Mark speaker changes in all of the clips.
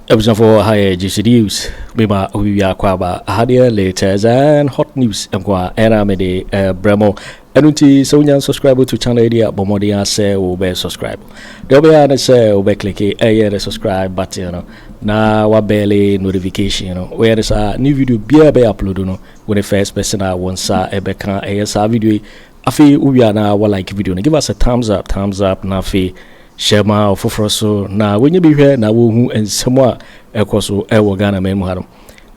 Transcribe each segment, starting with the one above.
Speaker 1: Episode for higher GC News. Bima Uya Kwaba Hadia latest and hot news and Aramede Bremo. Enunti Sonya subscribe to channel idea Bomodia say be subscribe. There'll be an say be click a subscribe button na wabele notification where is a new video be upload when the first person I want sa ebeka a video afi uya na wa like video give us a thumbs up na afi share my Ato Forson na when you be here na wo hu ensemo ekoso ewo Ghana men mu haram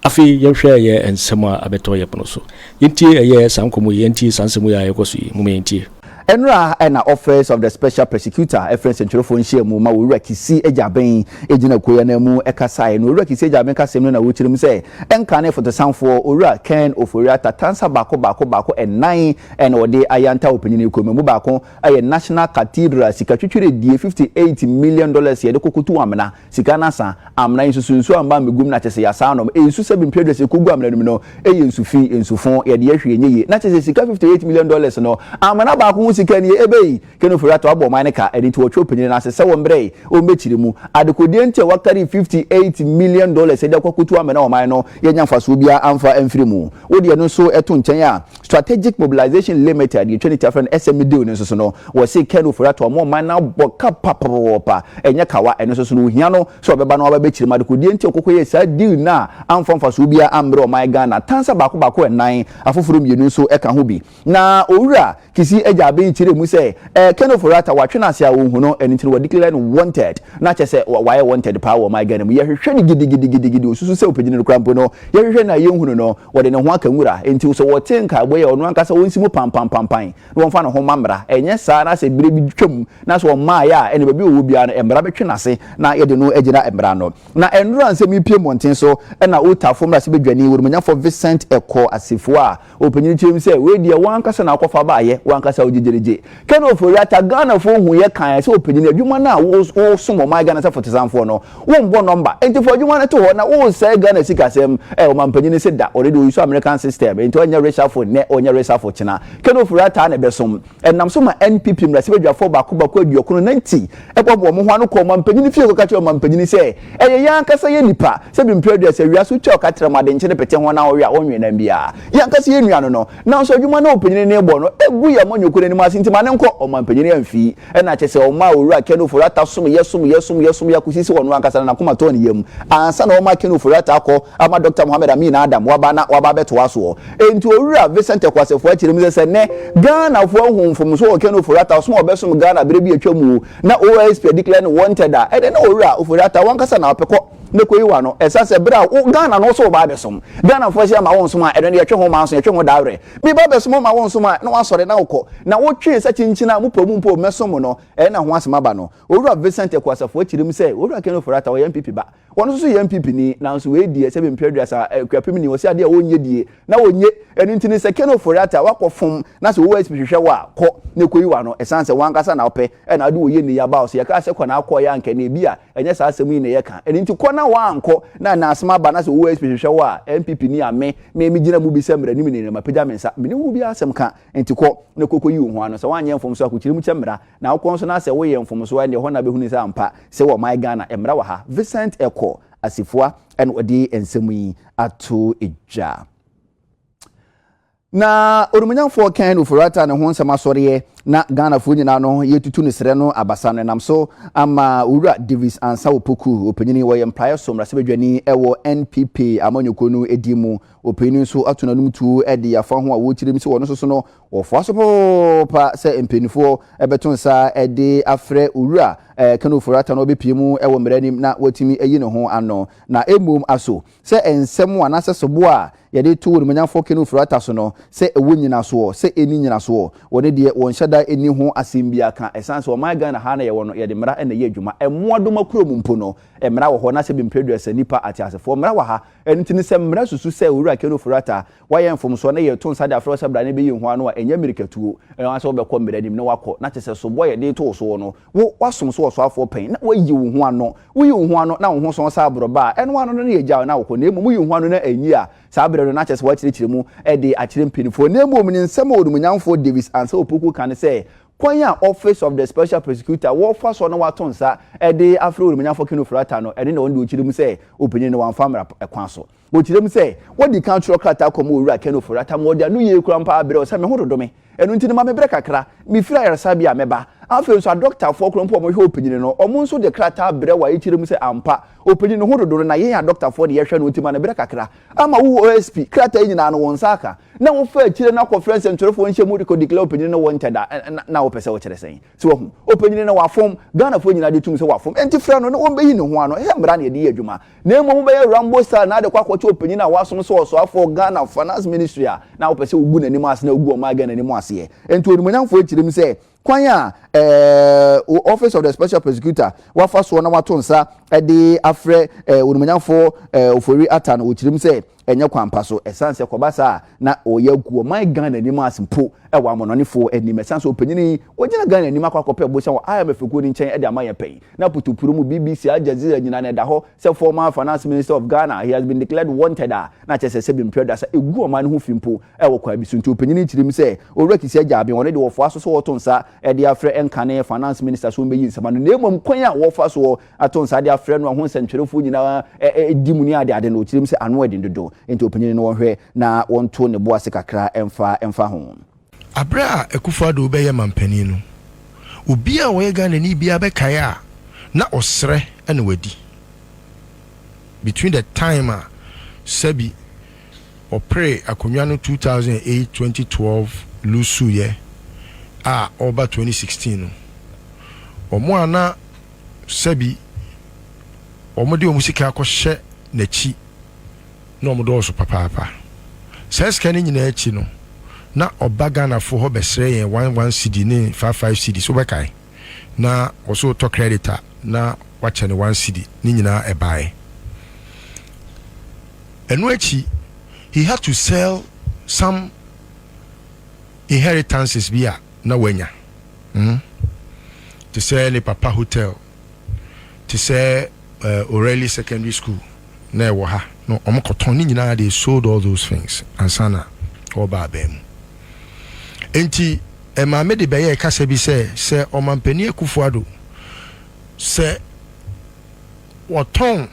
Speaker 1: afi yehwe ye ensemo abeto ye pono so yenti ye sankomo yenti sansemu ya ekoso yi mu yenti
Speaker 2: Enra na office of the special prosecutor reference nchorofo nhia mu ma wo KiII Agyapong ejina koya na mu ekasa no wo KiII Agyapong kasem no na wo chirim se enka na for sanfo owura Ken ofori Atta tansa bako enan na ode ayanta opanyini ko mu bako aye National Cathedral sika twetwere die $58 million ye de kokotu amena sika nasa amena nsusunsu amba megum na chese ya sa no ensu se bimpedwe se kogu amena no eye nsufi ensufon ye de yehwe enye na chese sika $58 million no amena bako sika ni ebei Ken ofori Atta abo man ka editi wo twopanyini na se wombre o mbechiri mu adekodie nte wakari $58 million e de kokotu amena o man no ye nyamfaso bia amfa emfirimu wo de no so eto nchen a Strategic Mobilization Limited ye twene tafran SM deal no so no wo se Ken ofori Atta mo man na boka paparopa enye kawa eno so no hia no so beba no ababechiri ma adekodie nte kokoye sa deal na amfa mfaso bia ambre o man Ghana tansa bako enan afoforo mienu so eka ho bi na owura KiII Agyapong chire mu se Ken ofori Atta watwe na asia wo hu no enitiri wo declare wanted na chese why wanted pa wo my Ghana mu ye hwehwe ni gidi osusu se opagini no krampo no ye hwehwe na ye hu no wo de ne ho akanwura enti so wo tenka boye ono ankasa wonsi mu pam no wonfa no ho mamra enye sa na se bire bi twam na so ma ya ene babi owo bia no emra betwe na se na ye de no agina emra no na enura nse mi pie monten so na otafo mra se bedwani wurumanya for Vincent Eko asifo a opagini chim se we de wankasa na akofa ba ye wankasa ojijereje Ken ofori Atta Ghana fo hu ye kan se opagini adwuma na wo somo my Ghana se fotesanfo no wo mbo number enti fo adwuma na to ho na wo se Ghana sikasem o mampanyini se da already use American system enti onya racial for ne onya racial for china Ken ofori Atta na besom enam so ma NPP mra se bedwafo bako aduokono 90 ebobo mo ho ano ko mampanyini fie ko ka che mampanyini se eye yan kasa ye nipa se bi mpredua se wia so che o ka tere ma de nche ne pete ho na wo wia onwe na bia yan kasa ye nua no na so adwuma na opanyini ne bo no egu ya monyoko ne ma sinti ma ne nko o mampanyini amfi na che se o ma owura Ken ofori Atta som ya kusisi wonu ankasa na kuma to ne yam ansa na o ma Ken ofori Atta akọ ama Dr. Mahamadu Adam waba beto aso enti owura Vincent Ekwasefo akyerem se ne Ghana fo ahumfom so Ken ofori Atta so obesom Ghana bere bi atwamu na OSP declare wanted a ede na owura ofori Atta wankasa na opekọ ne koyi wa no esase bra Ghana no so ba besom Ghana fo sia ma wonsom a ede ne yetwe ho ma so yetwe ho dawre bi ba besom ma wonsom a na wasore na ukọ na wotwe sa chinchina mupomumpo mesom no na ho asema ba no owura Vincent Ekwasefo akyerem se owura Ken ofori Atta wo MPP ba wono so ye MPP ni na so we die se be mpredua sa kwapem ni wo se ade a wonye die na wonye enu ntini se Ken ofori Atta wakofom na so wo SPP hwehwe wa kọ ne koyi wa no esanse wankasa na ope na ade wo ye ni ya ba so ye ka se kọ na akọ ya nke na bia enye sa asemu ni ye ka enu nti kọ na wa anko na asema ba na so wo SPP hwehwe wa MPP ni ame me gina mu bi se mra ni mi ni ma pagya mensa me ni hu bi asem ka enti kọ ne kokoyi wo ho ano so wanye mfom so akukiri mu kyemra na akọ so na se wo ye mfom so ne ho na be hunu se ampa se wo my Ghana emra wa ha Vincent Eko asifua en odi ensemu yi ato eja na orumunyamfo Ken ofori Atta ne ho nsema sɔreɛ na Ghana fo nyina no yetutu ne sere no abasa no nam so ama owura Davis ansa opoku opanyini wo yemprae so mrase bedwani ɛwɔ NPP amanyoko no edimu opanyini so atuna num tu ɛde yafa ho a wo kyerem se wo no so no wo fo aso pa se mpanifo ɛbeto nsa ɛde afrɛ owura Ken ofori Atta no bepiemu ɛwɔ mranim na watimi ayi ne ho ano na emom aso se ensem anase sobo a yede to orumunyamfo Ken ofori Atta so no se ewo nyina so se eni nyina so wo ne de won hyada eni ho asembia ka esanse o my Ghana ha na ye wono ye de mra na ye adwuma emmoadoma kurom mpo no emra wo ho na se bi mpredua sa nipa atiasefo mra wa ha entini se mra susu se owura Ken ofori Atta waye mfom so na ye to nsa de afro se bra ne be ye ho ano a enya mirikatuo enwa se obekọ mradim ne wakọ na chese so boye de to so no wo wasom so so afọ pen na wayi wo ho ano wo yi wo ho ano na wo ho so sa abroba enwa no ne ye gya na wo na emu yi ho ano na enyi a sa abre no na chese wa kyerechire mu e de akyere mpinifo na emu ni nsem odumunyamfo Davis ansa opoku kan se kwanya office of the special prosecutor wo fa so na wato nsa de afro rumenya fokino frata no ene na wonde ochirim se openyin na wanfamra ekwan so ochirim se wodi kan tro krata komo owura keno frata mo de anu ye kura mpa abere o se me hododome enu ntini ma me bere kakra me fira yarasa bia meba afi so doctor for krompo mo hwe openyin no omo nso de krata abere wa echirim se ampa openyin no hododo na ye ya doctor for de ye hwe no ntima na bere kakra ama wo OSP krata nyina no wonsaka na wo fa echire na conference ntwerefo nhye mu de declare openyin no wanted na wo pese wo kire sen so wo openyin no wafom Ghana fo nyina de tum se wafom enti fra no wo beyi ne ho ano he mbra na ye de adwuma na emo be Rambo star na de kwakwache openyin na wasom so so afọ Ghana Finance Ministry na wo pese ogu nanim ase na ogu o ma Ghana nanim ase enti onimonyamfo echirem se kwanya office of the special prosecutor wafa so na wato nsa de afre onimonyamfo ofori Atta na ochirim se enye kwampa so esanse kobasa na oyaguo my Ghana nanim ase mpo ewa amononefo enim esanse opanyini ogina Ghana nanim akwakope bosia wo IMF ko ni nchen e de amaye pay na putupuru mu BBC Al Jazeera nyina na da ho se former finance minister of Ghana he has been declared wanted na chese se bim preda sa egu o man ho fimpo ewo kwa bisuntu opanyini chirim se owura KiII Agyapong won de wo fo aso so woto nsa e de afre enkane finance minister so mbeyi nsama no nemom kwan a wo fa so ato nsa de afre no ho nsentwerefo nyina dimuni ade no chirim se ano edin dodo enti opanyini no hwe na wonto ne boase kakra emfa ho
Speaker 3: abra Akufo Addo be ye mampani no obi a wo Ghana ni bia be kae a na osre ene wadi between the time sabi opre akonwa no 2008 2012 lusu ye over 2016 no omo ana sabi omo de omusika akɔhye nachi no omo do so papa seska ni nyina achi no na oba Ghana fo ho besre yen 11 cedi ne 55 cedi so bekai na also to creditor na wacha ne 1 cedi ni nyina ebae enu achi he had to sell some inheritances via na wenya to say ni papa hotel to say O'Reilly secondary school na ewo ha no omokoton ni nyina they sold all those things ansana oba abem enti ema me de beye kasa bi se omampani Akufo Addo se woton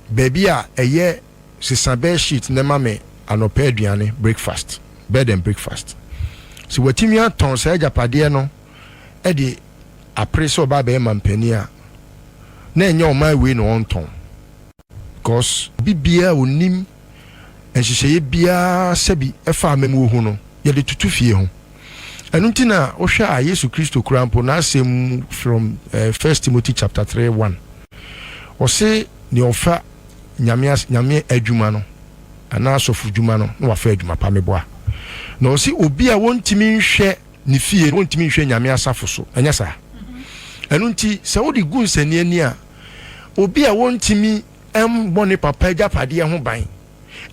Speaker 3: baby a eye sisabe sheet na mame anopa aduane breakfast bed and breakfast si watimi aton se Agyapade no e de aprese oba be mampani a na enye o my way no onton because bibia onim enhyehyeye bia sabi efa amemu hu no ye de tutu fie ho enunti na ohwa a Yesu Kristo kurampo na asem from 1 Timothy chapter 3:1 o se ni ofa nyame adwuma no ana asofu dwuma no na wafa adwuma pa meboa na o se obi a wontimi nhwe ni fie wontimi nhwe nyame asafo so enya sa enunti se wodi gunsani ani a obi a wontimi bone papa Agyapade ho ban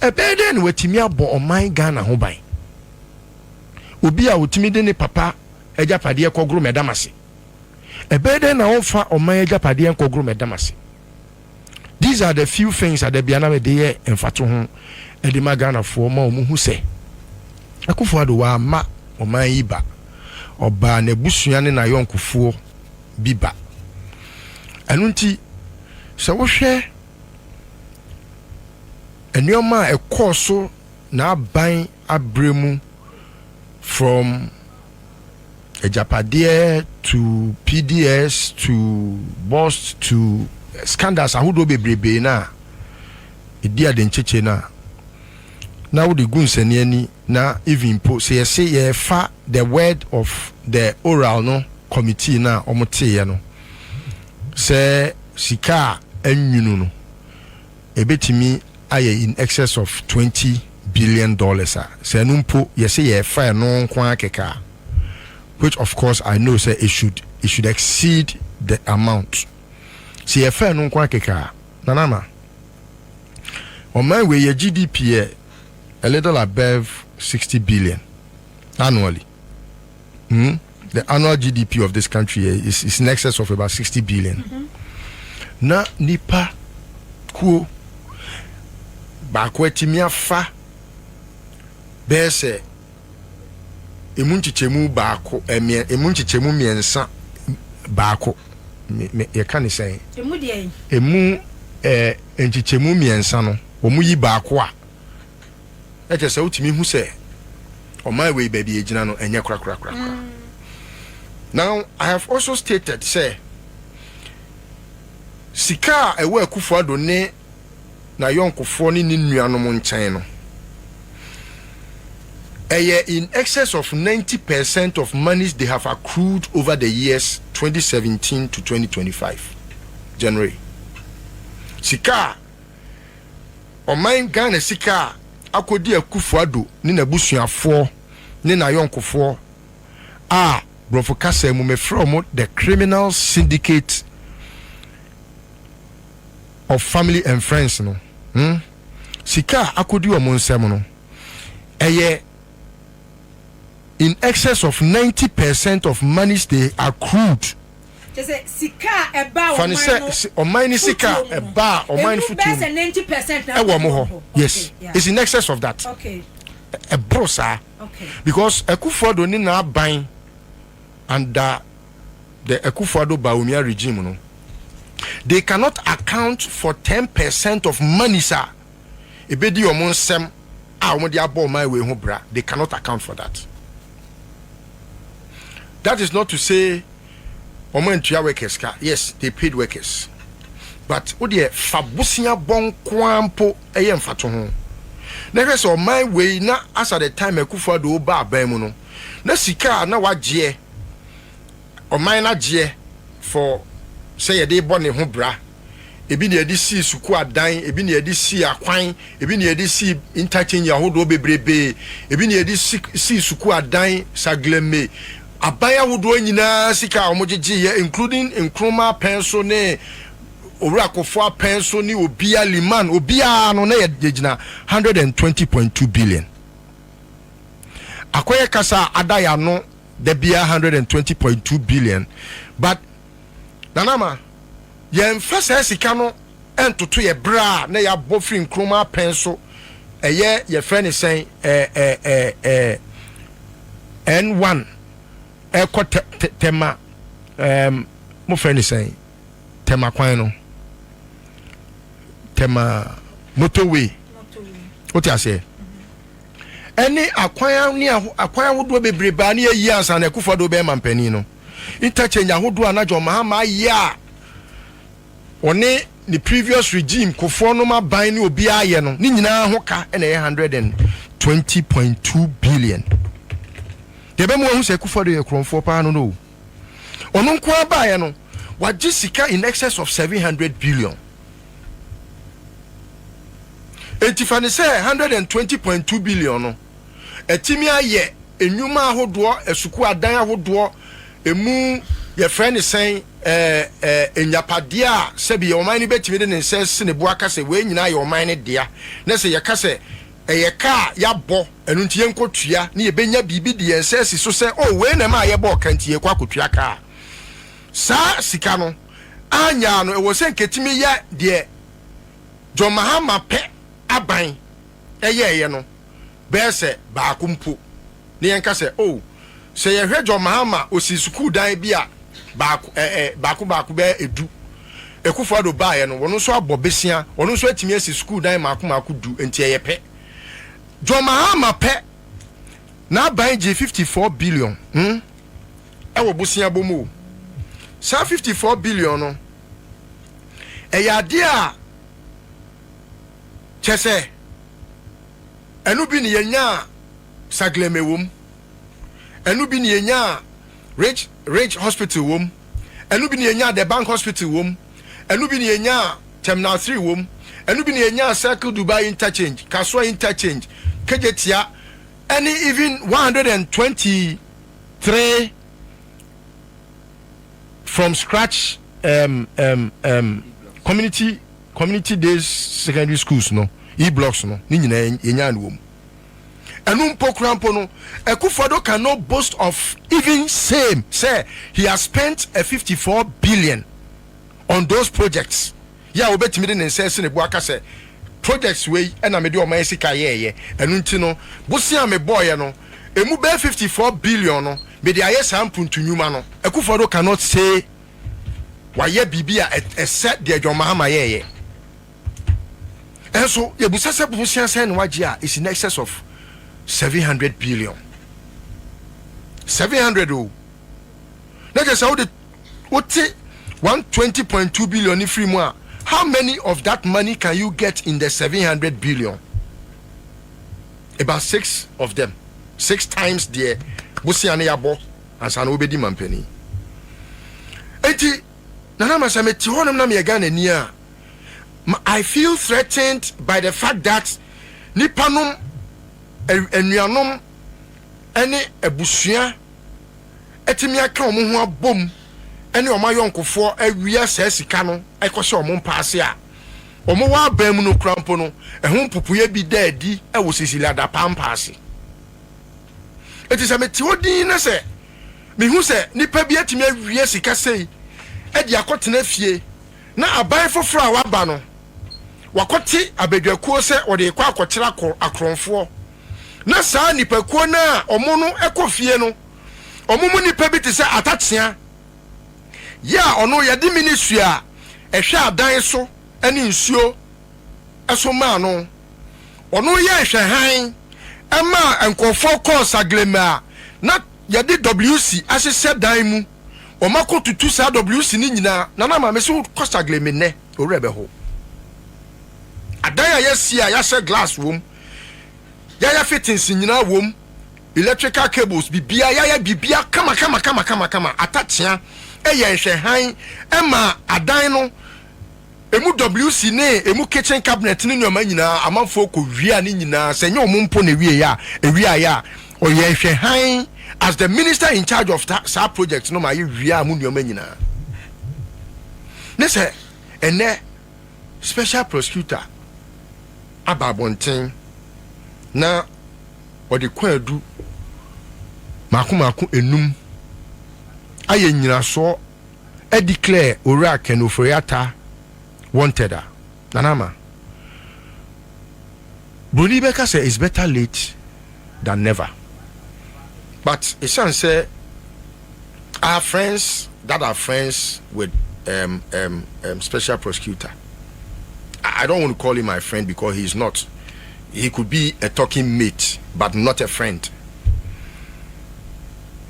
Speaker 3: ebede na watimi abo oman Ghana ho ban obi a wotimi de ne papa Agyapade kogro medamase ebede na onfa oman Agyapade kogro medamase. These are the few things that the biana me de emfato ho edima Ghana fo ma omuhu se Akufo Addo wa ma oman iba oba na busua ne na yonkofo biba anunti se wo hwe enioma ekoso na ban abremu from Agyapade to PDS to Boss to scandals ahudo bebrebe na edia de ncheche na wo de gunsani ani na even po say ye fa the word of the oral no committee na omote no say sika enwunu no ebetimi aye in excess of $20 billion say numpo ye say ye fa no kwa keka, which of course I know say it should exceed the amount. See a fair no kwa keka nanana on my way your GDP a little above 60 billion annually. The annual GDP of this country is in excess of about 60 billion. Na nipa ku ba kwetimi afa bese emunchichemu baako emunchichemu miensa baako ye kan say emu de emu enchichemu miensa no omu yi baako a eje se utimi hu se o my way baby ejina no enye kra. Now I have also stated say sika ewe Akufo Addo ne na yonkofo ni nuanom nchen no in excess of 90% of monies they have accrued over the years 2017 to 2025 January. Sika o mine Ghana sika akodi Akufo Addo ni na busuafo ni na yonkofo brofo kasa mu me from the criminal syndicate of family and friends no sika akodi o monsem no in excess of 90% of monies they accrued.
Speaker 4: Sika eba
Speaker 3: o mine sika eba o mine futu
Speaker 4: 90%
Speaker 3: now. Yes, it's in excess of that.
Speaker 4: Okay.
Speaker 3: A brosa.
Speaker 4: Okay.
Speaker 3: Because Akufo Addo ni na ban under the Akufo Addo Bawumia regime no. They cannot account for 10% of money sir. Ebedi o monsem omo dia bo my way ho bra. They cannot account for that. That is not to say omo workers ka. Yes, they paid workers. But odie fabusia bon kwampo eye mfato ho. Na so my way na as at the time Akufo Addo ba ban mu no. Na sika na waje o man na je for say ye dey born ho bra. Ebi na yedi si suku adan, ebi na yedi si akwan, ebi na yedi si interchange ahodo bebrebe, ebi na yedi si suku adan sagleme. Abaya wodo nyina sika omogege including Nkrumah penso ne Akufo penso ni obia liman obia no na yegina 120.2 billion. Akoye kasa adaya no the bia 120.2 billion. But nanama yen fasa sika no entoto ye bra na ya bofri Nkrumah penso ye friend is saying N1 tema mo friend is saying tema kwan no tema motorway what you say any akwan ni akwan wodo bebreba na yi ansa na Akufo Addo be mampani no interchange ahodo anajo Mahama ya one the previous regime kofo no ma ban ni obi aye no ni nyina ho ka na 120.2 billion. Debe mo hu se Akufo Addo ye kronfo pa no no ono nko abaye no waji sika in excess of 700 billion. Etifani say 120.2 billion no etimi aye enwuma ahodo esuku adan ahodo emu ye friend is saying enyapade a sebi ye oman ni betimi de nsense ne boaka se we nyina ye oman ne dia na se ye ka se eye ka ya bo enu ntie nkotua ne ye benya bibi de nsense so se oh we na ma ye bo kantie kwa kotua ka sa sika no anya no e wo se nketimi ya de John Mahama pe aban eye no be se ba kumpo ne yenka se oh se ye hwe John Mahama osi school dan bia baako be edu Akufo Addo ba ye no wono so abobesia wono so atimi asi school dan maako du enti ye pe John Mahama pe na ban je 54 billion e wo bosia bomu sa 54 billion no e ya dia chese enu bi ni yenya sagleme wom enu bi ni yenya rich hospital wom enu bi ni yenya the bank hospital wom enu bi ni yenya terminal 3 wom enu bi ni yenya circle Dubai interchange Kaswa interchange kejetia any even 123 from scratch community days secondary schools no e-blocks no ni nyina yenya no wom enu mpokrampo no Akufo Addo cannot boast of even say he has spent a 54 billion on those projects ya obetimi de nsense ne boaka se projects we na me de o man sika ye enu nti no bosia me boy no emu be 54 billion no me de aye sampuntu nyuma no Akufo Addo cannot say waye bibia a set de John Mahama ye. And so ye busase busia sen wagye is in excess of 700 billion. 700 oh. Now just how the what 120.2 billion free more. How many of that money can you get in the 700 billion? About 6 of them. 6 times the Busiane Yabo and San Obedi Mampeni. Enti Nana Masameti honam na me gane niya. I feel threatened by the fact that nipanom enuanom ene ebusua etimi aka omo ho abom ene omayonkofo awia sasika no ekose omo mpaase a omo wa abam no krampo no ehun pupuye bi daadi ewo sisila da pampaase eti se meti odin na se me hu se nipa bi atimi awia sika sei e di akotena fie na aban foforo a waba no wakoti abedwakuo se ode kwa akotera akronfo na saa nipakuo na omo no ekofie no omo mu nipa bi te se atatea ya ono ya di ministry a ehwe adan so ene nsuo eso ma no ono ya ehwe han ema enkofo course aglema na ya di WC asese dan mu omako tutu sa WC ni nyina na na ma me so course aglema ne orebe ho adan ya si a ya se glass wom ya fittings nyina wom electrical cables bibia ya bibia kama atatia eye nhwe han ema adan no emu WC ne emu kitchen cabinet ni nyoma nyina amanfo ko wia ni nyina senye omumpo na wie ya ewia ya oye nhwe han as the minister in charge of that project no ma ye wia amu nyoma nyina ne se ene special prosecutor ababonten na odi kwadu maku enum aye nyina so e declare ora ken ofori Atta wanted nanama Bruni Beka say it's better late than never, but it sounds say our friends that are friends with special prosecutor, I don't want to call him my friend because he's not. He could be a talking mate, but not a friend.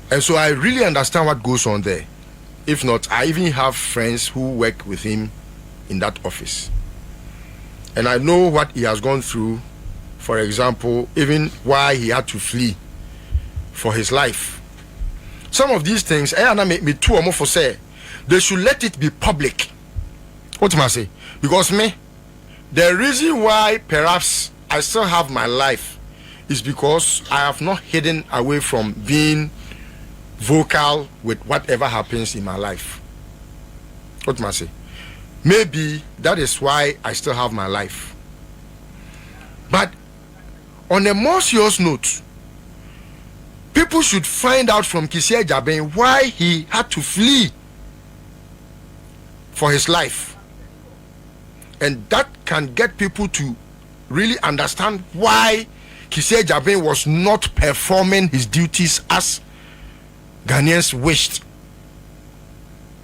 Speaker 3: And so I really understand what goes on there. If not, I even have friends who work with him in that office. And I know what he has gone through. For example, even why he had to flee for his life. Some of these things, I make me too almost for say, they should let it be public. What must I say? Because me, the reason why perhaps I still have my life is because I have not hidden away from being vocal with whatever happens in my life. What must I say? Maybe that is why I still have my life. But on a more serious note, people should find out from KiII Agyapong why he had to flee for his life. And that can get people to really understand why KiII Agyapong was not performing his duties as Ghanaians wished.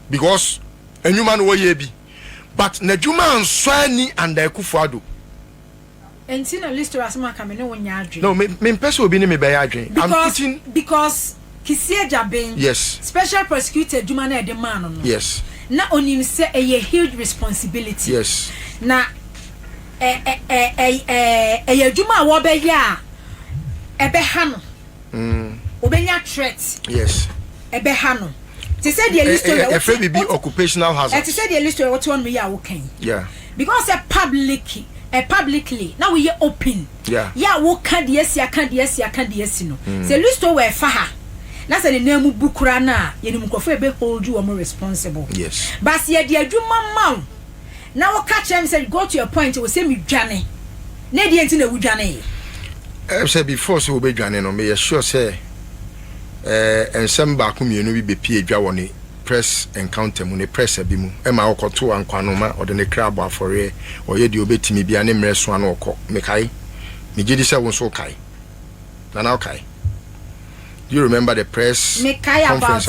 Speaker 3: Because a human way be. But Nejuma and Swani and Akufo Addo.
Speaker 4: And see na list as ma come no nya adwe.
Speaker 3: No, me person obi ni me be adwe. I'm putting
Speaker 4: because KiII Agyapong.
Speaker 3: Yes.
Speaker 4: Special prosecutor Juma na de man no.
Speaker 3: Yes.
Speaker 4: Na onim say a huge responsibility.
Speaker 3: Yes.
Speaker 4: Na Juma wo be ya ebe ha no. Obenya threat.
Speaker 3: Yes.
Speaker 4: Ebe ha no. They said the list
Speaker 3: of be occupational hazard.
Speaker 4: They said the list of what one we are working.
Speaker 3: Yeah.
Speaker 4: Because publicly now we are open.
Speaker 3: Yeah.
Speaker 4: Yeah, what can yes, ya can yes, no. The list of where faha. That's the name bukura na yenimukofo be hold you more responsible.
Speaker 3: Yes.
Speaker 4: But ye the adwuma man. Now what catch him said go to your point we say me dwane. Na the enti na wu dwane.
Speaker 3: I said before so be dwane no me sure say and some back mienu bi be adwa woni press encounter mu ne press abi mu e ma okoto ankwanoma ode ne krabo afore oye de obetimi bia ne mreso an okọ me kai me gidi se won so kai na na kai Do you remember the press conference?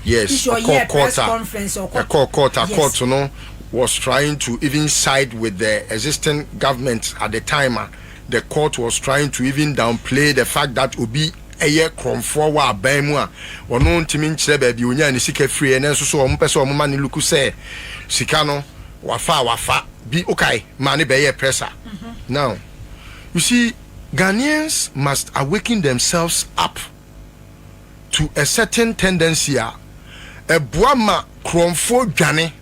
Speaker 3: Yes, a court, you know, was trying to even side with the existing government at the time. The court was trying to even downplay the fact that Obi eye kromfo wa ban mu a wono ntimi nkyere ba bi onya ne sika free and so o mpese o mama ne luku say sika no wafa bi okay ma ne be ye pressure. Now you see, Ghanaians must awaken themselves up to a certain tendency a boama kromfo dwane.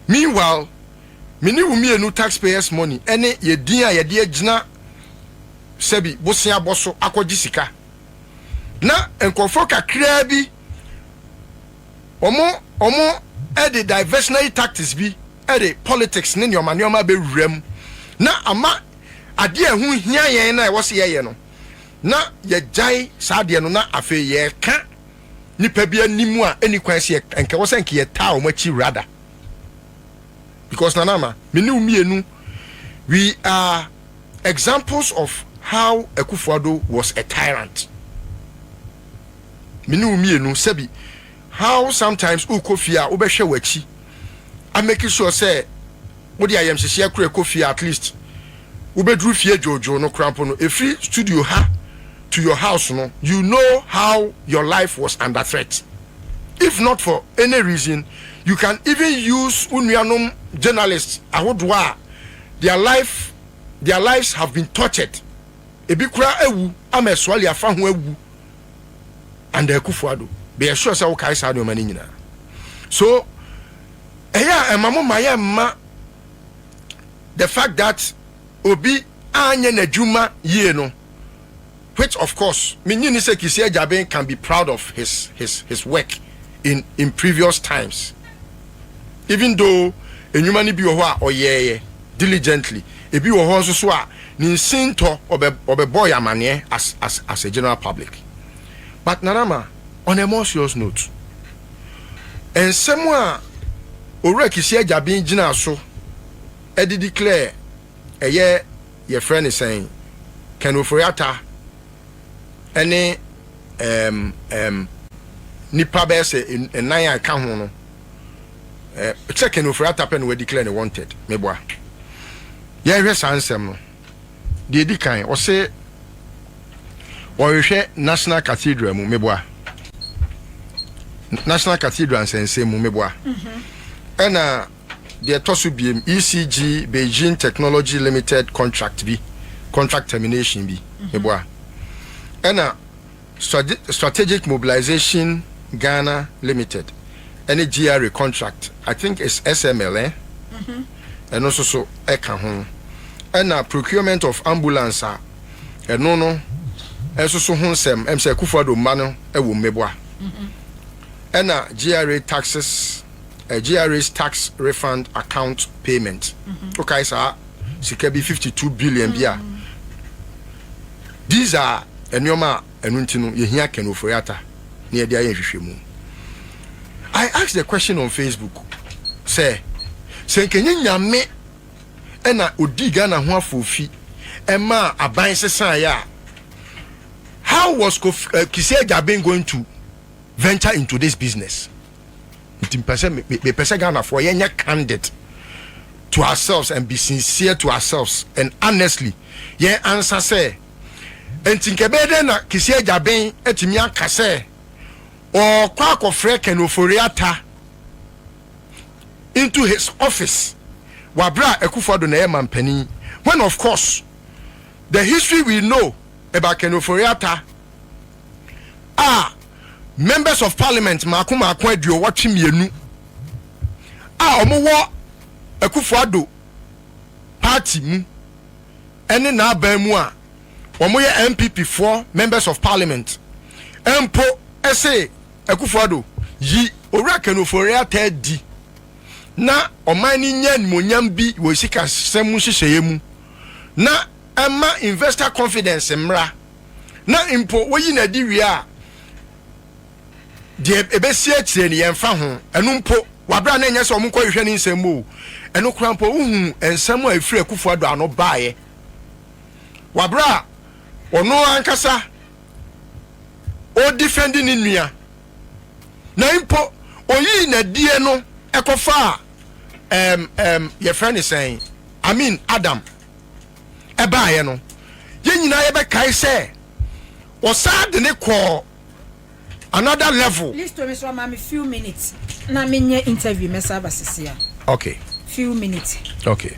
Speaker 3: Meanwhile, many wumi taxpayers' money ene ye din a ye de agina sebi bosia boso akɔgye sika na enkofo kakra bi omo the diversionary tactics bi the politics ne nyoma be wurem na ama ade ehu hia yen na wo se ye no na ye jai saade no na afe ye ka nipa bi animu a eni kwan se enka wo se enka ye ta o machi rather, because nanama menu mienu we are examples of how Akufo Addo was a tyrant. Minu mienu sebi how sometimes ukofia ubeshe wachi. I make sure say what I am share kofia at least ubedru fie jojo no crampo no a free studio ha to your house no, you know how your life was under threat. If not for any reason, you can even use unyanum journalists ahodwa their lives have been tortured. Ebi kura ewu ameswali afa ho ewu and Akufo Addo be sure say wo kai sa no mani nyina. So eya emamo ma the fact that obi anye na djuma ye no, which of course menyini say KiII Agyapong can be proud of his work in previous times, even though enyuma ni bi wo ho a oyeye diligently ebi wo ho so a ninsinto obe boy amane as a general public. But Nanama, on a more serious note, and somewhere ore KiII Agyapong gina so e declare your friend is saying can ofori Atta any nipa be say nine aka ho no check can ofori Atta pen we declare wanted meboa ye hwe sansem no de di kan o se o hwe National Cathedral mu meboa National Cathedral sense mu meboa ena the tosu biem ECG Beijing Technology Limited contract termination bi meboa ena strategic mobilization Ghana Limited any GRA contract, I think it's SML and also so eka ho ena procurement of ambulance and no also so honsem say Akufo Addo ma no e wo meboa ena GRA taxes GRA's tax refund account payment. Okay, sir, sika be 52 billion bia. These are enyoma enuntinu ye hia ken ofori Atta ne dia ye hwehwemu. I asked the question on Facebook. Say kenye nyame ena odi Ghana ho afofi ema aban sesan ya. How was KiII Agyapong going to venture into this business? Me person Ghana for yenya candid to ourselves and be sincere to ourselves and honestly ye answer say entinkebede na KiII Agyapong etimi aka say or Kwaku Annan ofori Atta into his office wabra Akufo Addo na mampani, when of course the history we know about ofori Atta members of parliament Kwaku Addo watching mienu omo wo Akufo Addo party mu ene na aban mu a omo ye NPP 4 members of parliament empo ese Akufo Addo yi owura ofori Atta di na oman ni nya nimonyam bi wo sika semu hyehyeye mu na ema investor confidence mra na impo wo yi na di wi a de ebesi akyire ne yemfa ho enu mpo wabra na nya se omko hwehwe ne nsemu enu krampo uhu ensemu a efiri Akufo Addo ano baaye wabra ono ankasa o defending in nua na impo oyi na die no ekofa your friend is saying I mean Adam eba ye no ye nyina ye be kai say o sad ne ko another level.
Speaker 4: Please to me so am few minutes na menye interview me serve asisia. Okay, few minutes.
Speaker 3: Okay.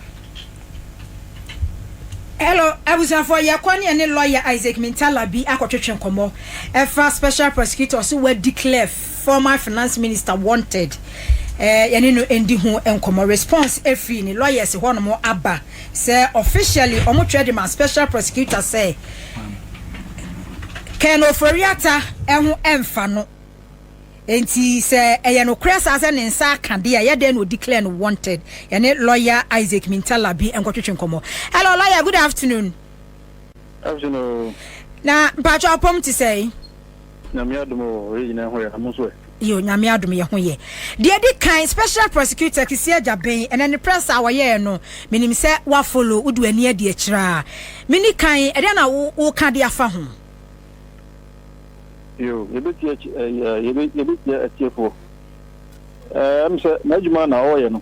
Speaker 4: Hello, abusa for yakoni ene lawyer Isaac Mintalabi akotwetwe nkomo efa special prosecutor so we declare former finance minister wanted yene no endi ho nkomo response efi ni lawyers ho no mo aba say officially omo trade man special prosecutor say Ken ofori Atta eho emfa no enti say eye no kresa say ne nsa akade a yede no declare no wanted yene lawyer Isaac Mintalabi enkotwetwe nkomo. Hello lawyer, good afternoon.
Speaker 5: Afternoon.
Speaker 4: Na mpacho apom ti say
Speaker 5: na me adumo regina ho ya amuso
Speaker 4: yo nyame adom ye ho ye de di kan special prosecutor KiII Agyapong ene ne press awoye no minim se wa follow udu ani ade akira mini kan ede na wo ka de afa ho
Speaker 5: yo yebeti atiefo am se najuma na oye no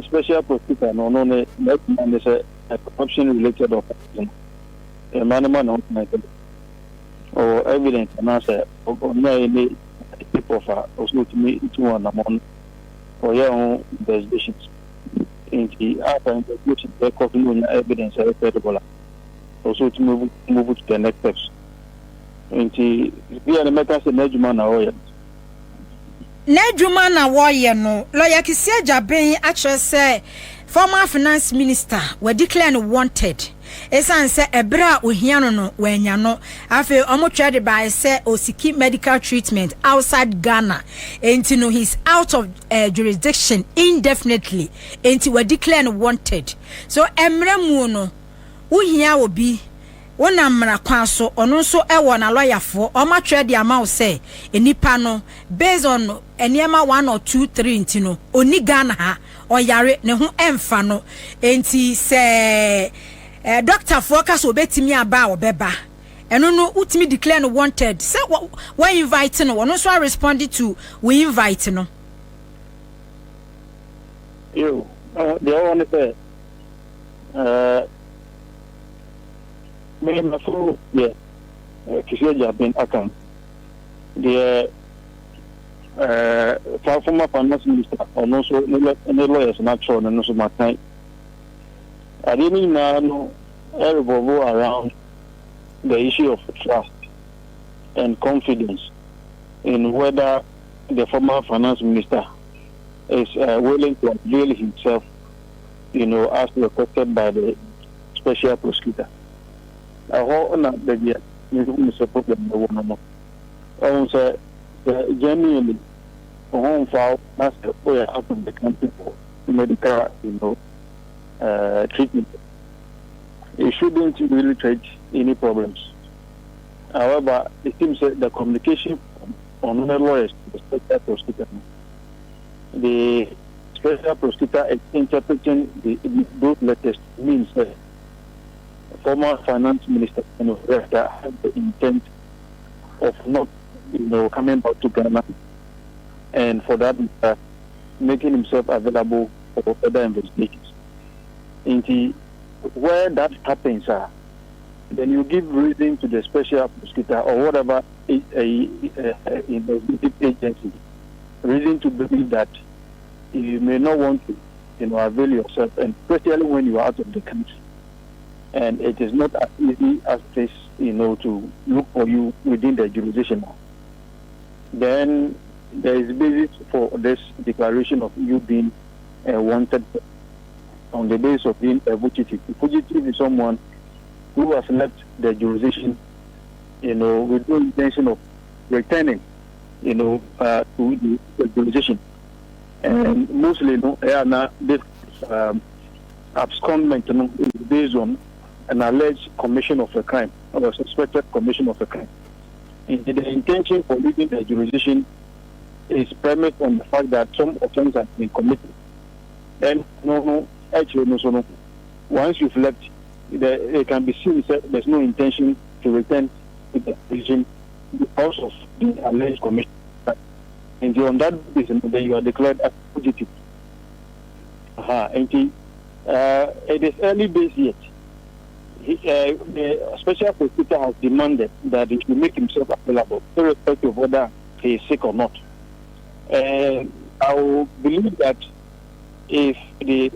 Speaker 5: special prosecutor no ne na se corruption related offense manama no na or evidence and answer or people for also to me to one among or your own investigations in the after investigation the coffee evidence are credible also to move to the next steps in the we are the matters in Nejuma na oye
Speaker 4: Nejuma na woye no lawyer KiII Agyapong actually say former finance minister were declared wanted. Esan se ebra ohiano no wanya no afi omo trade by say osiki medical treatment outside Ghana enti no he's out of jurisdiction indefinitely enti were declared wanted. So emre mu no ohia obi wona mra kwa so ono so ewo na lawyer for omo trade amount say enipa no based on eniema 1 or 2 3 enti no oni Ghana ha oyare ne ho emfa no enti se doctor focus obetimi aba obeba eno no utimi declare no wanted say we invite no no so responded to we invite no
Speaker 5: you the one say me na so yeah KiII Agyapong account the former finance minister ono so ne lawyers na cho no so matai I didn't know revolve around the issue of trust and confidence in whether the former finance minister is willing to avail himself, as requested by the special prosecutor. I hope that the support them the woman. Also, genuinely, home file that's the way out of the country for medical, treatment. It shouldn't really create any problems. However, it seems that the communication on the lawyers to the special prosecutor, the special prosecutor is interpreting those letters means that the former finance minister had the intent of not, coming back to Ghana, and for that making himself available for further investigations. Where that happens, then you give reason to the special prosecutor or whatever investigative agency reason to believe that you may not want to, avail yourself, and especially when you are out of the country, and it is not as easy as this, to look for you within the jurisdiction. Then there is basis for this declaration of you being wanted on the basis of being a fugitive. A fugitive is someone who has left the jurisdiction, with no intention of returning, to the jurisdiction. And mostly, this abscondment is based on an alleged commission of a crime or a suspected commission of a crime. And the intention for leaving the jurisdiction is premised on the fact that some offense has been committed. Then, actually, once you've left, it can be seen that there's no intention to return to the prison because of the alleged commission. And on that basis, then you are declared as fugitive. And it is early days yet. The special prosecutor has demanded that he should make himself available, irrespective of whether he is sick or not. And I will believe that if the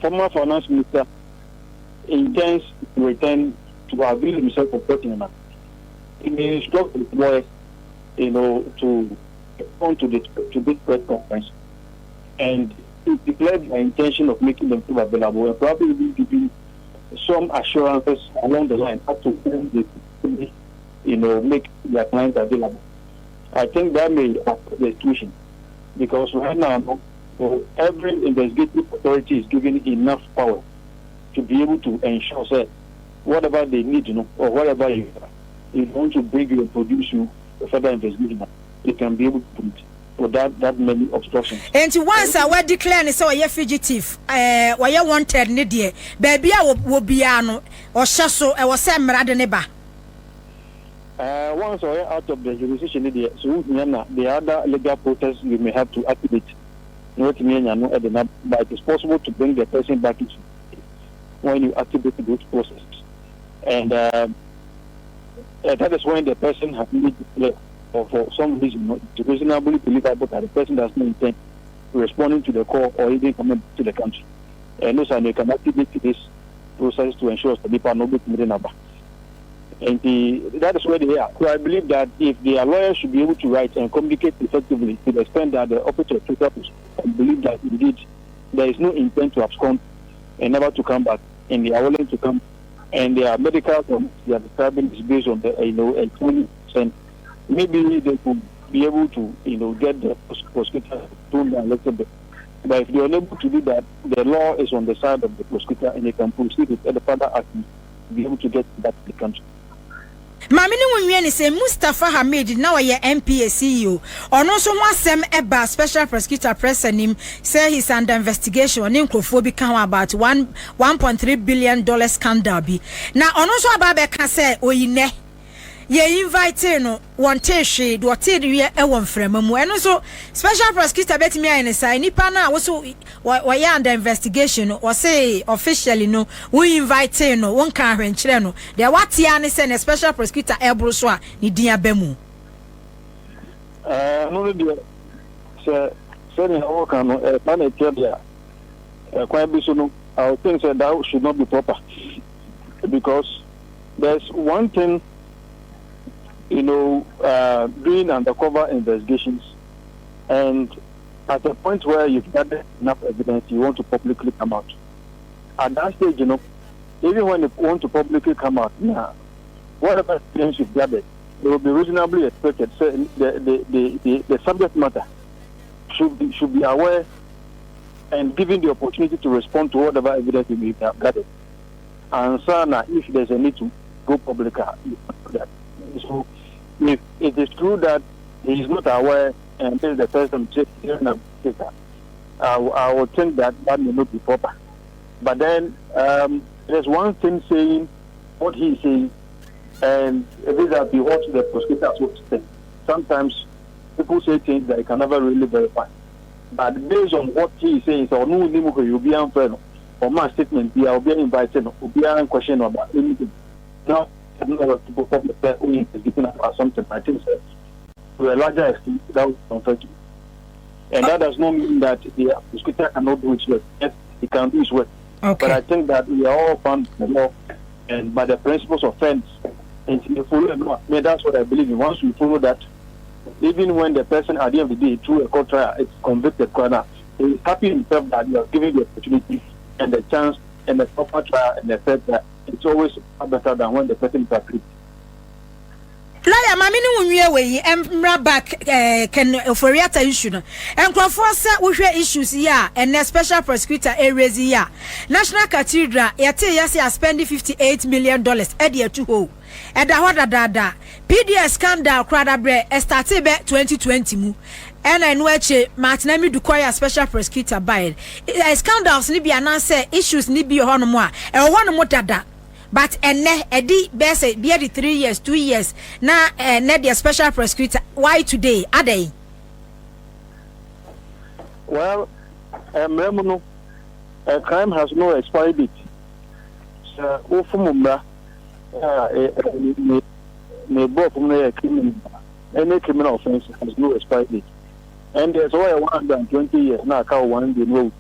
Speaker 5: former finance minister intends to return to avail himself of Tottenham, he may instruct the lawyers, to come to this press conference and declare the intention of making themselves available and probably will giving some assurances along the line up to when they make their clients available. I think that may affect the situation because right now every investigative authority is given enough power to be able to ensure that whatever they need, or whatever you want to bring you and produce you for further investigation, they can be able to do it without that many obstructions. And
Speaker 4: once I declare so a fugitive, why you wanted Nidia, baby, I will be Anno or Shasso, I was Sam Radaneba.
Speaker 5: Once I are out of the jurisdiction, so the other legal process you may have to activate. But it is possible to bring the person back into when you activate those processes. And that is when the person has needed to or for some reason to reasonably believable that the person does not intend responding to the call or even coming to the country. And also they can activate this process to ensure that people are not being number. And that is where they are. So I believe that if the lawyers should be able to write and communicate effectively to the extent that the operator believe that indeed there is no intent to abscond and never to come back, and they are willing to come, and their medical they are describing is based on the 20%. Maybe they could be able to get the prosecutor toned down a little bit. But if they are unable to do that, the law is on the side of the prosecutor, and they can proceed with the further action to be able to get back to the country.
Speaker 4: Mamini Wunye say Mustafa Hamid now a NPA CEO. Or no so one Eba special prosecutor press him say he's under investigation on Nkrofo become about $1.3 billion scandal be. Now on also about can say oyine ye invite no wonte hwe do ote de e won frema mu eno so special prosecutor betimi ayi ne sai nipa na wo so we under investigation o say officially no we invite no won kan hwenkyere no de watia ne say ne special prosecutor ebro so a ne din abamu
Speaker 5: no de so ne o kan no na na tie dia kwan bi so no I think that should not be proper because there's one thing doing undercover investigations, and at a point where you've gathered enough evidence, you want to publicly come out. At that stage, even when you want to publicly come out, whatever evidence you've gathered, it will be reasonably expected. So the subject matter should be aware and given the opportunity to respond to whatever evidence you have gathered. And so now, if there's a need to go public, so if it is true that he is not aware and tell the person I would think that may not be proper. But then there's one thing saying what he says and vis-a-vis what the prosecutors would say. Sometimes people say things that you can never really verify. But based on what he says or no you'll be unfair or my statement be I'll be invited or be a question about anything. Now people probably say is getting about something. I think to a larger extent that was unfair. And that does not mean that the prosecutor cannot do its work. Yes, he can do his work. Okay. But I think that we are all bound by the law and by the principles of fairness. And if you follow the law, that's what I believe in. Once we follow that, even when the person at the end of the day through a court trial is convicted, he is happy himself that you are giving the opportunity and the chance and the proper trial and the fair trial. It's always better than when the person is acquitted.
Speaker 4: Lawyer Mamini Wunye we emra back can ofori issue no. Enkrofo se wo hwe issues here and the special prosecutor raise here. National Cathedral yete yase spend $58 million e de to ho. E da ho da. PDS scandal krada bre started be 2020 mu. Ena enu eche Martin Dukoya special prosecutor by scandals ni bi ananse issues ni bi ho no mo a e ho no mo dada. but edi be 3 years 2 years na NPP Special Prosecutor why today adey
Speaker 5: well no crime has no expiry date so ofumumba may both any criminal offense has no expiry date. And there's over 120 years now, one day no.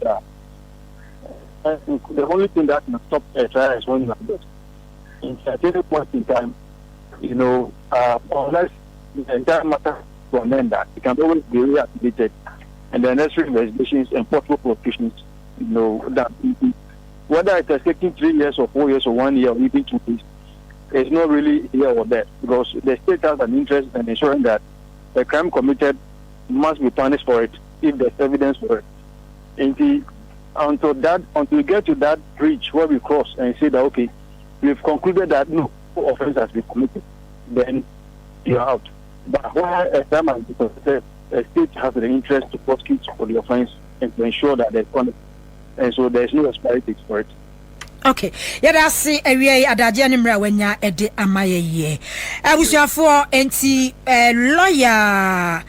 Speaker 5: The only thing that can stop a trial is when you are dead. In certain point in time, unless the entire matter to amend that, it can always be reactivated, and the necessary investigations and possible prosecutions, that whether it has taken 3 years or 4 years or 1 year or even 2 years, it's not really here or there, because the state has an interest in ensuring that the crime committed must be punished for it if there's evidence for it. Until we get to that bridge where we cross and say that okay, we've concluded that no offense has been committed, then you're out. But where a crime has been committed, the state has the interest to prosecute for the offense and to ensure that there's punishment, and so there's no expiry date for it.
Speaker 4: Okay, yada si ewie adaje ne mra wanya ede amaye ye. Abusuafo enti lawyer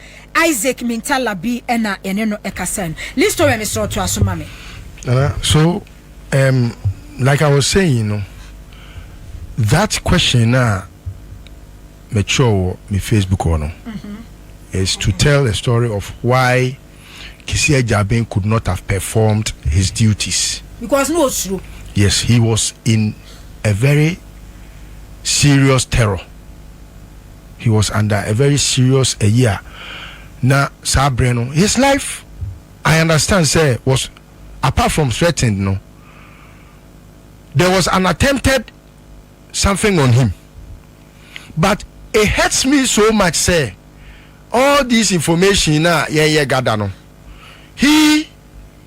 Speaker 4: Isaac Mintalabi ena eneno ekasen. Listo we me so to asoma me.
Speaker 3: So like I was saying, that question mature me Facebook or is to tell a story of why KiII Agyapong could not have performed his duties.
Speaker 4: Because no true.
Speaker 3: Yes, he was in a very serious terror. He was under a very serious year. Now, Sabreno, his life, I understand, sir, was apart from threatened. No, there was an attempted something on him, but it hurts me so much, sir. All this information, gather. He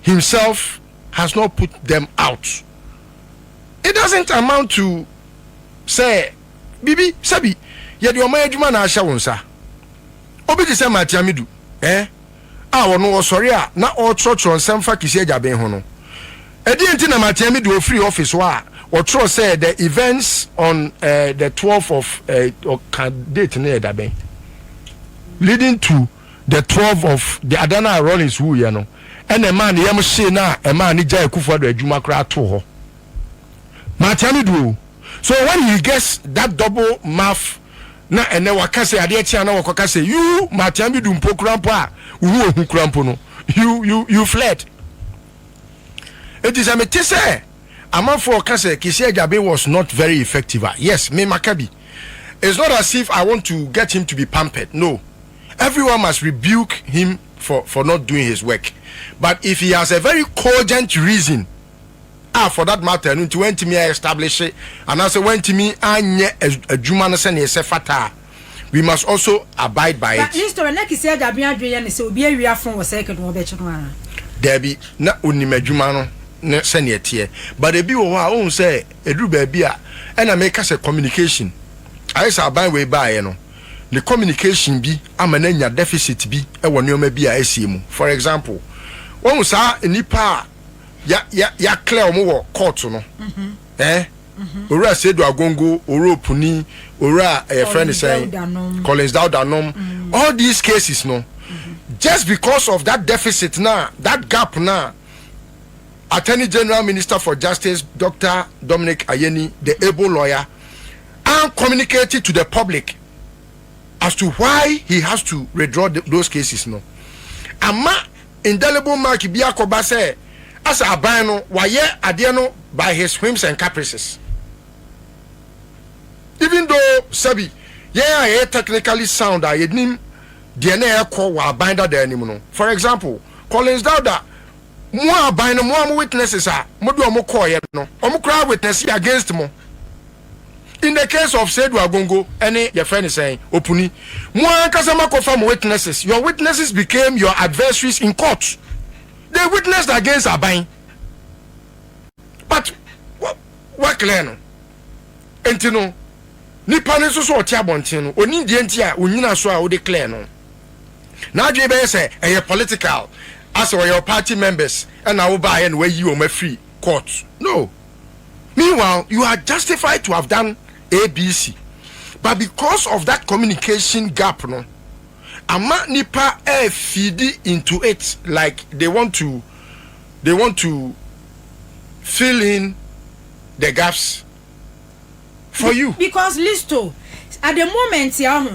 Speaker 3: himself has not put them out. It doesn't amount to say, Bibi, Sabi, yet your man na asha wonsa. Obi de say matiamidu, no sorry na all church on Sefa KiII Agyapong ho no. Edi enti na matiamidu o free office wa or trust say the events on the 12th of date near Agyapong, leading to the 12th of the Adana Rollins who and a man yam say na a man ni jai Akufo Addo adwuma kra to ho. Matiamidu. So when he gets that double math na ene wakase ade tia na wakase you Matiamidu mpokrampo a uhu ohukrampo no you fled. It is a metese amafo kase KiII Agyapong was not very effective. Yes, me makabi. It's not as if I want to get him to be pampered. No. Everyone must rebuke him for not doing his work. But if he has a very cogent reason for that matter, no to when to me establish it, and as when to me anye a Juman send fata, we must also abide by it.
Speaker 4: Mr. KiII Agyapong adwene say obi awia fon wo second wo be chekwa na. Debi
Speaker 3: na onima Jumano na send tie. But e bi wo ha o say edu ba bia e na make us communication. I say abide we by no. The communication bi amananya deficit bi e wo neoma bi a asiemu. For example, won sa nipa ya clear omo wo court no. Ora Sedu Agongo, Ora Puni, Ora friend saying Collins Daudanom. All these cases no. Just because of that deficit now, that gap now, Attorney General Minister for Justice Dr. Dominic Ayeni, the able lawyer, and communicated to the public as to why he has to withdraw those cases no. Ama indelible mark biakoba say as abano waye adeno by his whims and caprices. Even though Sabi, yeah, technically sound I nim DNA call wa binder the anymore. For example, Collins Dauda, more bind more witnesses are more do more call no. Crowd witness against mo. In the case of Sedu Agongo, any your friend is saying, Opuni, more Kasama confirm witnesses. Your witnesses became your adversaries in court. They witnessed against Abain. But what clear? Entino, Nippon so tiabontino, or Indiantia, Unina so declare no. Now you say a political, as or your party members, and I will buy and where you are free court. No. Meanwhile, you are justified to have done ABC, but because of that communication gap, no, ama nipa feed into it like they want to fill in the gaps for you.
Speaker 4: Because listo at the moment ya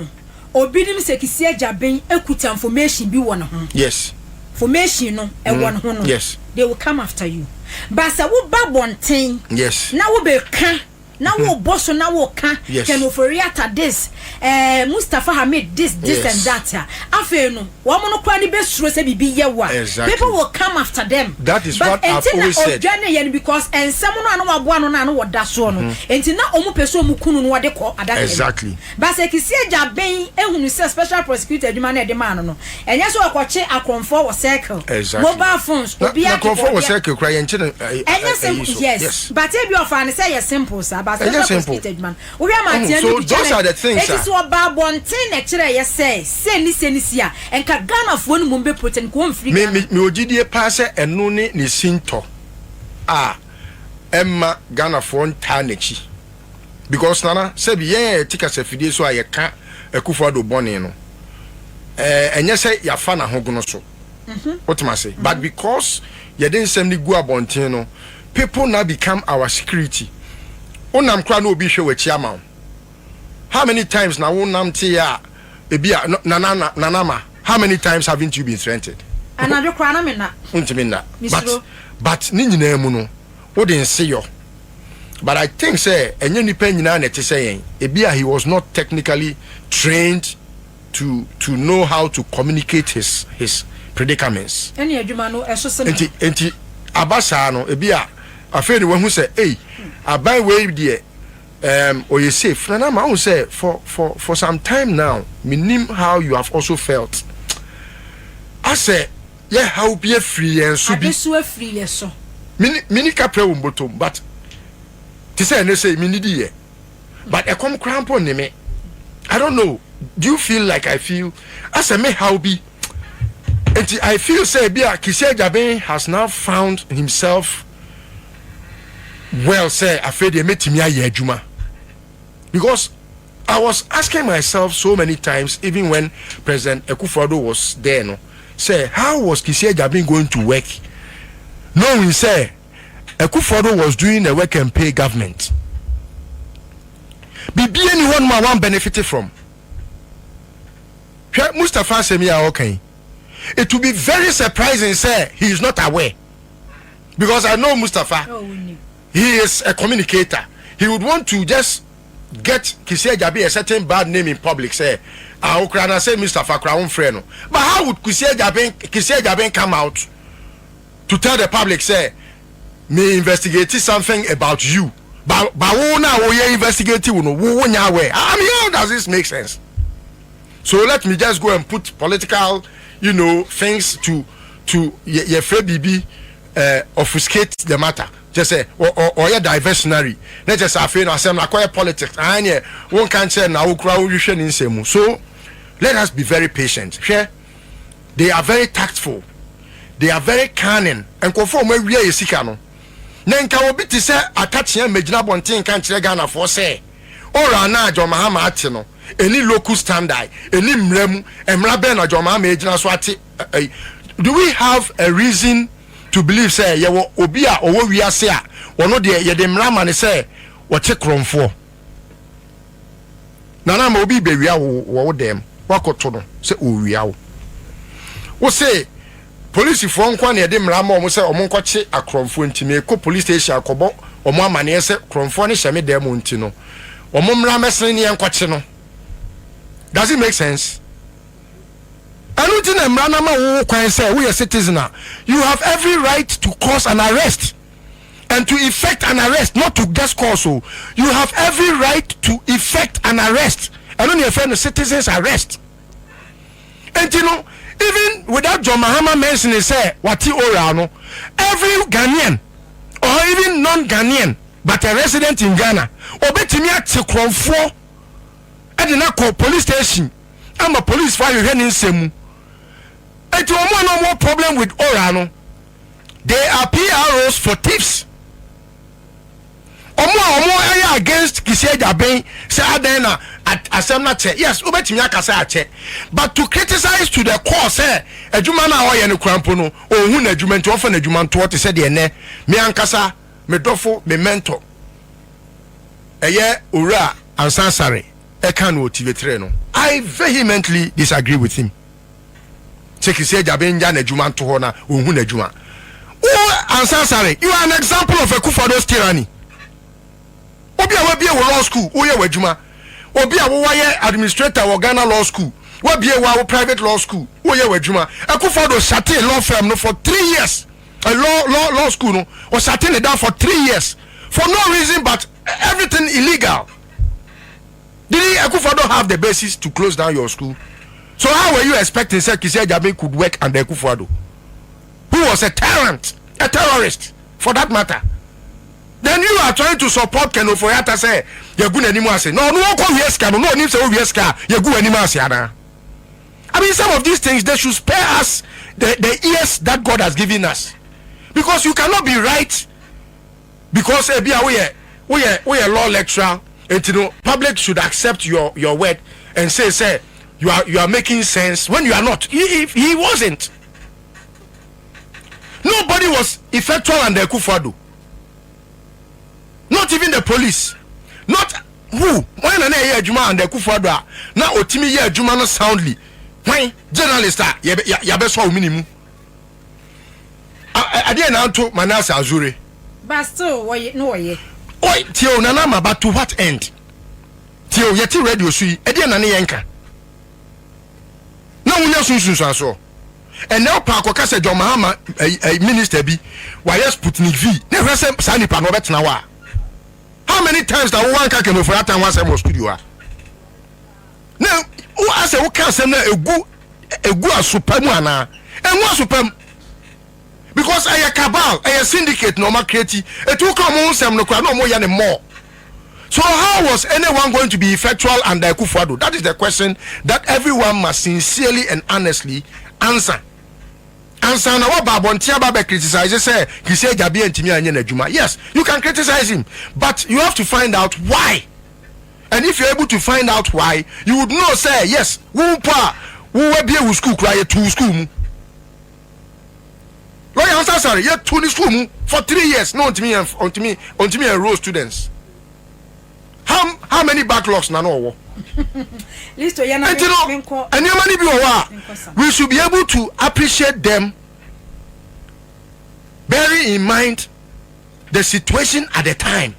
Speaker 4: obinim se kisi Agyapong ekuta information bi won ho.
Speaker 3: Yes.
Speaker 4: Information no e won ho no.
Speaker 3: Yes.
Speaker 4: They will come after you. But say wo ba bonten.
Speaker 3: Yes.
Speaker 4: Na wo be kan. Na wo boss na wo kan.
Speaker 3: Yes.
Speaker 4: Can ofori Atta this. Mustafa Hamid this
Speaker 3: Yes.
Speaker 4: and that. Afenyo wo mo no kwa ni be suro se bibi ye wa.
Speaker 3: Exactly.
Speaker 4: People will come after them.
Speaker 3: That is
Speaker 4: but
Speaker 3: what I've always said.
Speaker 4: Because and someone no waboa no na no woda so no. Enti na omu peso omu kunu no wode ko adaka.
Speaker 3: Exactly.
Speaker 4: But se kisi Agyapong ehunu se special prosecutor adwuma na de man no. Enye so akwache akonfo wo circle.
Speaker 3: Exactly.
Speaker 4: Mobile phones
Speaker 3: Na akonfo wo circle cry enche na
Speaker 4: yes. But if you find say yes simple sir. But
Speaker 3: simple.
Speaker 4: We are Martin.
Speaker 3: So those are the things.
Speaker 4: It is what Babontin lecturer yes say senisia and ka Ghana for no mumbe protein ko free.
Speaker 3: Me ogidie pass enu ne sinto. Emma Ghana for ntanechi. Because nana say be tika se fidie so ayeka Akufo Addo bone no. Enye say ya fa na hogo no so. What am I say? But because you didn't send me go abontin no, people now become our security. Onam kra no obi hwe wachi ama. How many times na wonam te ya ebia nanama? How many times haven't you been threatened?
Speaker 4: Another kra na me na.
Speaker 3: Untimi na. But ni nyina mu no, wo den se yo. But I think say enye nipa nyina na te say ebia he was not technically trained to know how to communicate his predicaments.
Speaker 4: Any adwuma no eso se.
Speaker 3: Enti abasa no ebia afeni we hu say abai we die or you safe na ma hu say for some time now minim how you have also felt. I say yeah how be free and so be
Speaker 4: so free so
Speaker 3: mini kapre wombotom but ti say no say mini die but e come cramp on me. I don't know, do you feel like I feel as a me how be and I feel say bia KiII Agyapong has now found himself well say afraid they metimi aye adwuma. Because I was asking myself so many times even when President Akufo Addo was there no say how was KiII Agyapong going to work knowing say Akufo Addo was doing a work and pay government. Bibi anyone ma one benefited from. Mustafa Semia okay. It will be very surprising say he is not aware. Because I know Mustafa. He is a communicator. He would want to just get KiII Agyapong a certain bad name in public. Say, Ukraina say Mustafa Crown friend. But how would KiII Agyapong come out to tell the public say, me investigate something about you? But we investigate you. I mean, how does this make sense? So let me just go and put political, things to your BB obfuscate the matter. Just say or diversionary. Let's just say no acquire politics. And one can't say now in same. So let us be very patient. They are very tactful. They are very cunning. And conform where we are sikano. Nenka obi ti say attach yan megina bonten kan kire Ghana for say. Ora na ajo Mahama ate no. Any local standard, any mrem, emra ben ajo Mahama ejina so ate. Do we have a reason to believe say ye wo obi a owo wiase a wono de ye de mrama ne say wo che kromfo nana ma obi be wia wo dem wakoto no say o wia wo say police fo nkwa na ye de mrama o say o mo nkoche akromfo ntime ko police station akobo o mo amane say kromfo ne hyeme dem nti no o mo mrama sen ne nkoche no. Does it make sense? I don't think we are citizen. You have every right to cause an arrest and to effect an arrest, not to just cause. So you have every right to effect an arrest. I don't know if any citizens arrest. And even without John Mahama mentioning, say what he orano, every Ghanaian or even non-Ghanaian but a resident in Ghana, obetimia tsekronfo, I did not call police station. I'm a police fire here in Semu. It will no more problem with Orano. They are PROs for thieves. omo against KiII Agyapong say adena assembly che yes obetimi akasa ache but to criticize to the core say adwuma na oye ne krampo no ohun na adwuma nti ofo na adwuma nto te say de ne me ankasa me dofo me mentor eye owura ansasare e kan no TV3 no I vehemently disagree with him say KiII Agyapong nja na adwuma nto ho na ohun na adwuma ansasare you are an example of Akufo Addo's tyranny obi a wabie wo law school wo ye wadwuma obi a wo waye administrator wo Ghana law school wabie wo private law school wo ye wadwuma Akufo Addo sat in law firm no for 3 years a law school no or sat in down for 3 years for no reason but everything illegal. Did Akufo Addo have the basis to close down your school? So how were you expecting say KiII Agyapong could work under Akufo Addo, who was a tyrant, a terrorist for that matter? Then you are trying to support Ken Ofoyata say you go anymore say no come here ska no need say we ska you go anymore say ana. I mean some of these things they should spare us the ears that God has given us, because you cannot be right because we are law lecturer and you know public should accept your word and say you are making sense when you are not. He wasn't. Nobody was effectual under Akufo Addo. Not even the police. Not who? When na ye adwuma and Akufo Addo na otimi ye adwuma no soundly. When journalist ya be so minimum. Ade na to Manase Azure.
Speaker 4: But still no ye.
Speaker 3: Oi tio na na but to what end? Tio yeti radio sui ade na ne yenka. Na wunya sunsun so. And now Pakoka said John Mahama a minister be why Sputnik V. Never said Sani Panobet Nawa. How many times that one can for that time was a studio? Now, who I say, who can send a good supermana and one superm? Because I a cabal, I a syndicate, no more creative, a two common some no more than more. So, how was anyone going to be effectual under Akufo Addo? That is the question that everyone must sincerely and honestly answer. Answer na what Babontia Baba criticizes say KiII Agyapong ntimi anye na adwuma. Yes, you can criticize him, but you have to find out why. And if you're able to find out why, you would know say yes, who be school cry to school mu. Lawyer answer yet to school mu for 3 years no ntimi enroll students. How many backlogs na no?
Speaker 4: Listo yana
Speaker 3: we should be able to appreciate them, bearing in mind the situation at the time.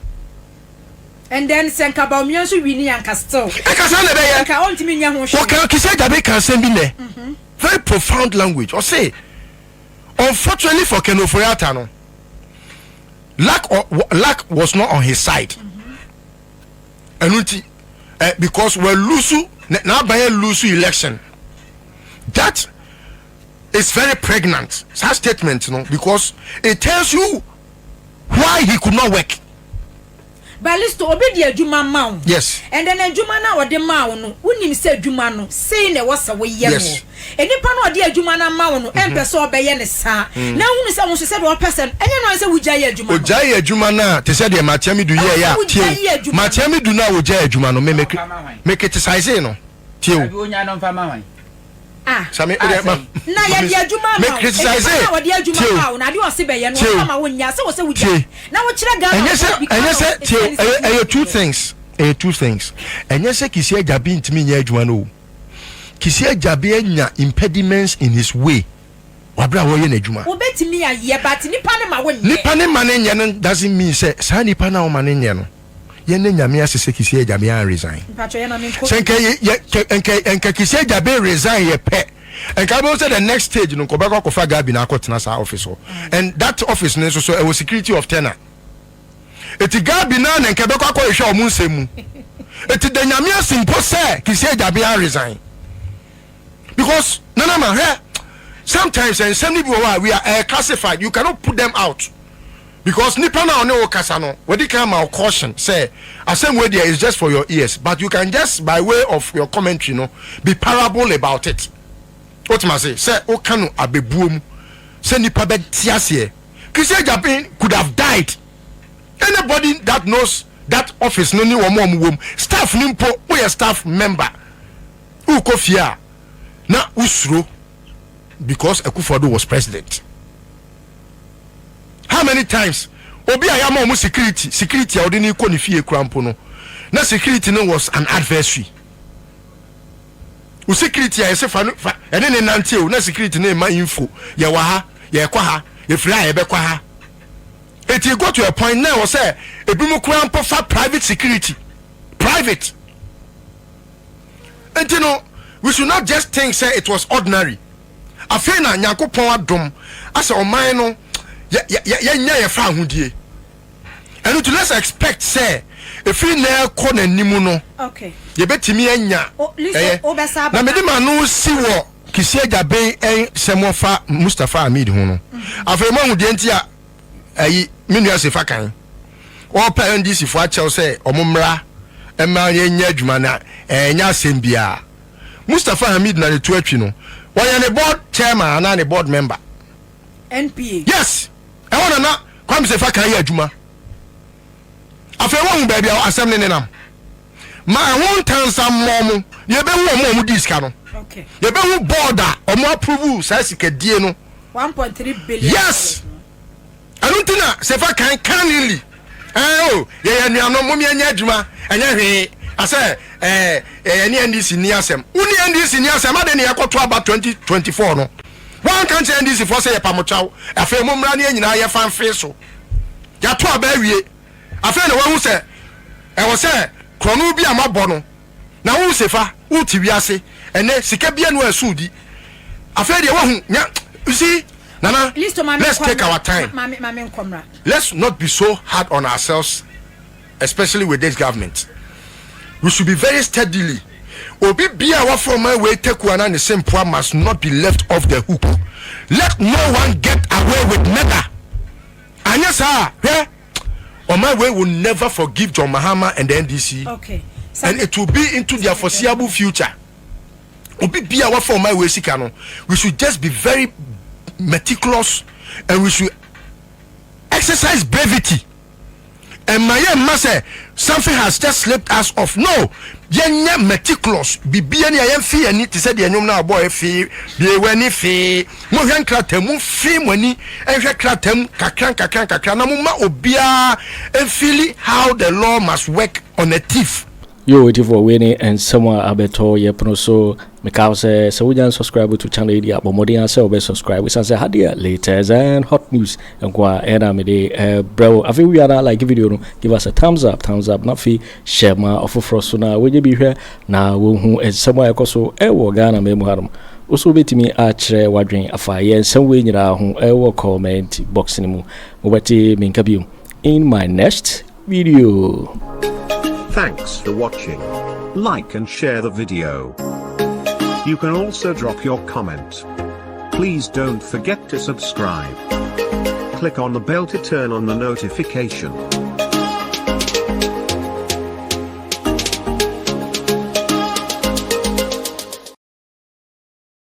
Speaker 4: And then senka Bawumia so wini anka still.
Speaker 3: Anka
Speaker 4: on timi nya ho hwe.
Speaker 3: Okay, KiII Agyapong can send me there. Very profound language. Or say, unfortunately for Ken Ofoyata no, luck was not on his side. And because we're losing now by a losing election, that is very pregnant. Such statement, you know, because it tells you why he could not work.
Speaker 4: But let's to obey the Juma Mount.
Speaker 3: Yes.
Speaker 4: And then a Jumana or the Mount, when you said Jumano, saying there was a way yellow.
Speaker 3: Yes.
Speaker 4: And the Pano dear Jumana Mount, and Peso Bayanesa. Now, when someone said one person, and you know, I said, Ujaya Jumana. Ujaya
Speaker 3: Jumana, they said, Machami do ya, Machami do now, Ujaya Jumano, make it size, no. Till.
Speaker 4: Ah,
Speaker 3: Sami
Speaker 4: na ya dia Juma
Speaker 3: make criticize
Speaker 4: na wa dia Juma na dia o se be ye no ma wonya se wo se wuja na wo kire ga
Speaker 3: and yes two things and yes KiII Agyapong ntimi nya adwuma no KiII Agyapong nya impediments in his way wabra wo ye na adwuma
Speaker 4: obetimi aye but nipa ne ma wonye
Speaker 3: nipa ne ma ne nya no doesn't mean say sa nipa na wo ma ne nya no ye ne nyame asese KiII Agyapong resign senke KiII Agyapong resign ye pe and can say the next stage no ko beko kofa gabby na akotena sa office and that office no so a security of tenor eti gabby na nke beko akohwe omunsemu eti the nyame asimpo say KiII Agyapong resign because nana here sometimes and some people we are classified, you cannot put them out. Because nipa na one okasa no we dey come out caution say same way there is just for your ears, but you can just by way of your commentary no be parable about it. What must say o kanu abebuom say nipa be tiase KiII Agyapong could have died Anybody that knows that office no ni wom staff nimpo we a staff member who kofia na usro because Akufo Addo was president. How many times obi ayama omu security odini ko ni fie krampo no na security no was an adversary. U security ya se fa ene ne nante o na security no ma info ye wa ha ye kwa ha ye fira ye be kwa ha. It go to a point now say ebimu krampo fa private security. Private. And you know, we should not just think say it was ordinary. Afena Nyankopon adom asa oman no ye fa hodie. And to let's expect say if we na ko na nimu no. Okay. Ye betimi anya. Na me de ma no si wo KiII Agyapong en semofa Mustafa Amid ho no. Afema hodie ntia ayi minua Sefa Kayi. All pa NDC for achel say omumra emma ye nya adwuma na enya asembia. Mustafa Hamid na Net2 atwi no. Why the board chairman and the board member? NPA. Yes. I want to know. Come Sefa Kayi adwuma. Afenyo baby assembly nenam. Ma won tan some mom. Ye be wo mom diska no. Okay. Ye be wo border omo approve say sikadie no. 1.3 billion. Yes. I don't think Sefa Kayi canily. Oh, ye no mom ye nya adwuma. Anya hwe. I say any NDC ni asem. Uni NDC ni asem ade ne yakoto about 2024 no. One can say NDC for say pamochaw. Afa momra ne nyina ye fan fe so. Ya to aba wie. Afa ne wan say e wo say krono bi amabɔ no. Na wo Sefa, wo ti wiase. Ene sika bia no asudi. Afa de wo hu nya. You see? Nana, let's take our time. Let's not be so hard on ourselves, especially with this government. We should be very steadily. Obi bia wa from my way Kweku Annan the same poor must not be left off the hook. Let no one get away with murder. And yes, sir, on my way will never forgive John Mahama and the NDC. Okay. And it will be into their foreseeable future. Obi bia wa from my way sikano. We should just be very meticulous and we should exercise brevity. And my say something has just slipped us off. No, you're meticulous. Be any I am fee and need to say the now boy fee, be when if fee, Mohan Kratem, fee money, and Kratem, Kakranamuma, Obia, and feel how the law must work on a thief.
Speaker 1: You're waiting for winning and someone abeto yepono so Mikause so we subscribe to channel idea but more answer be subscribe we say hadia latest and hot news and kwa era me de bro I think we are like video no give us a thumbs up not fi share ma oforo so na we be here na wo hu someone ekoso wo Ghana me mu harum also betimi otchere wadwen afa ye nsem we nyira ho wo comment box ni mu wo beti minka biom in my next video.
Speaker 6: Thanks for watching. Like and share the video. You can also drop your comment. Please don't forget to subscribe. Click on the bell to turn on the notification.